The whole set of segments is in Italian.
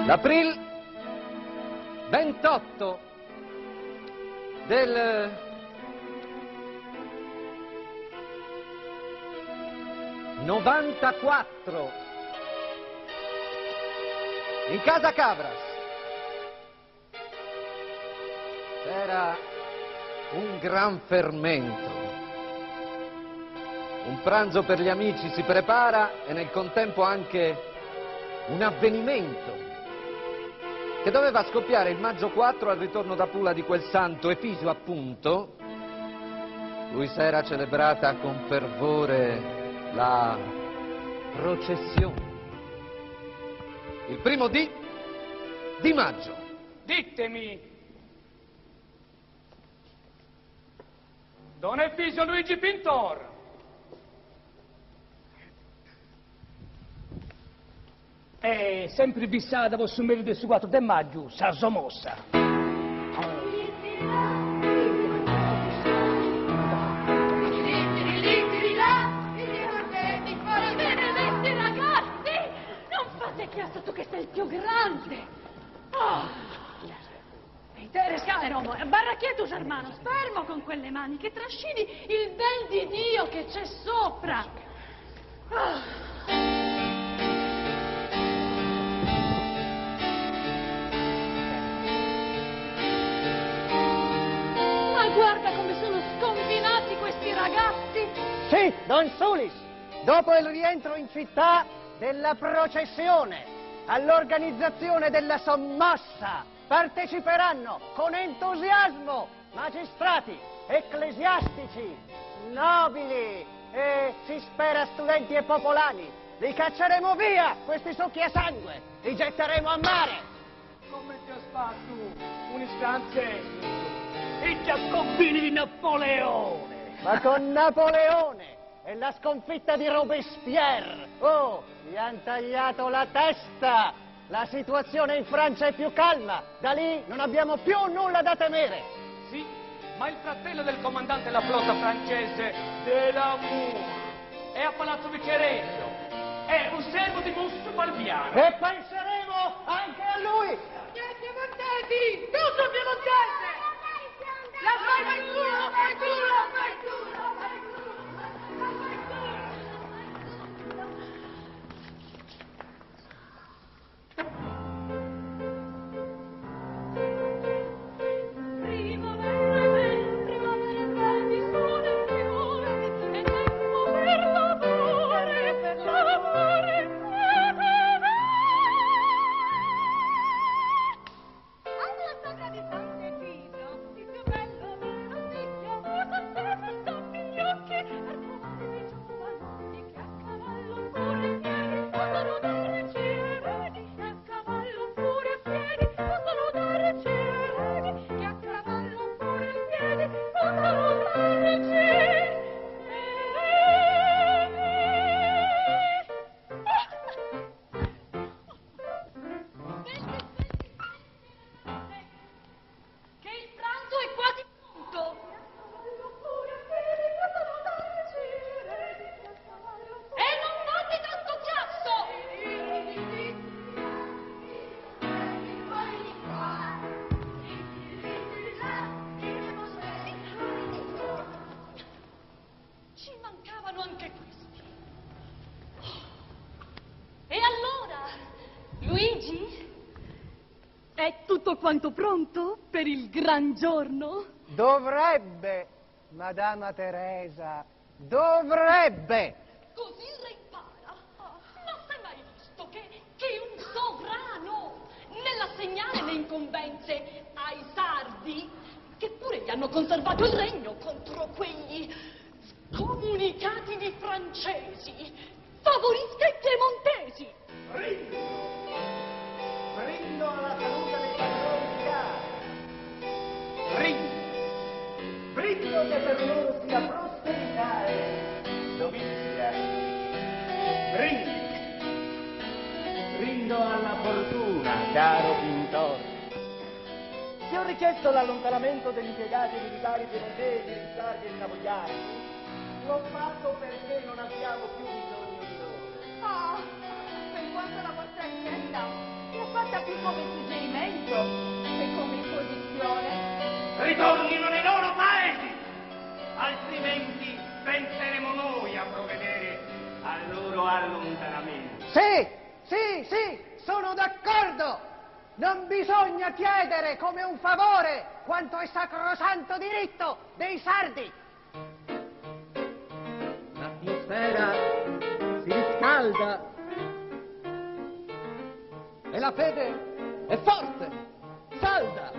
L'April 28 del 94 in casa Cabras c'era un gran fermento. Un pranzo per gli amici si prepara e nel contempo anche un avvenimento che doveva scoppiare il maggio 4 al ritorno da Pula di quel santo Efisio, appunto, cui si era celebrata con fervore la processione. Il primo di maggio. Ditemi, Don Efisio Luigi Pintor. E sempre bissata da vostro merito su 4 di maggio, sa somossa. Chiaro, tu che sei il più grande! Oh! Teresca, Romo, barra quietus, hermano, fermo con quelle mani, che trascini il bel di Dio che c'è sopra! Oh. Ma guarda come sono scombinati questi ragazzi! Sì, Don Sulis, dopo il rientro in città della processione, all'organizzazione della sommossa parteciperanno con entusiasmo magistrati, ecclesiastici, nobili e si spera studenti e popolani. Li cacceremo via, questi succhi a sangue, li getteremo a mare. Come ti aspetto un istante i giacobini di Napoleone. Ma con Napoleone e la sconfitta di Robespierre, oh, gli han tagliato la testa. La situazione in Francia è più calma, da lì non abbiamo più nulla da temere. Sì, ma il fratello del comandante della flotta francese, Delamour, è a Palazzo Vicereggio, è un servo di Musso Balbiano. E penseremo anche a lui! Niente Montesi! Tu sul Piemontese! La fai tu, la fai tu, la fai tu, la fai tu! Quanto pronto per il gran giorno? Dovrebbe, Madama Teresa, dovrebbe! Così reimpara? Ma sai mai visto che un sovrano nell'assegnare le incombenze ai sardi, che pure gli hanno conservato il regno contro quegli scomunicati di francesi, favorisca i piemontesi? Brindo alla salute dei padroni di casa. Brindo che per loro sia prosperità e dovizia. Brindo alla fortuna, caro Pintor. Ti ho richiesto l'allontanamento degli impiegati militari piemontesi, sardi e savoiari. L'ho fatto perché non abbiamo più bisogno di loro. Per quanto la vostra richiesta, fatta più come suggerimento che come imposizione. Ritornino nei loro paesi, altrimenti penseremo noi a provvedere al loro allontanamento. Sì, sono d'accordo! Non bisogna chiedere come un favore quanto è sacrosanto diritto dei sardi! L'atmosfera si riscalda E la fede è forte, salda.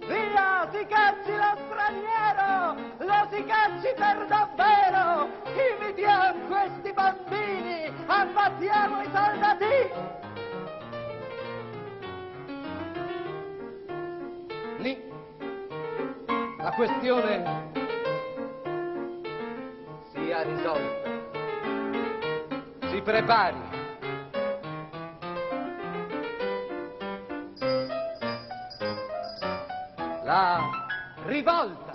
via si cacci lo straniero, lo si cacci per davvero, imitiamo questi bambini, ammazziamo i soldati. Lì la questione sia risolta. Si prepari. La rivolta.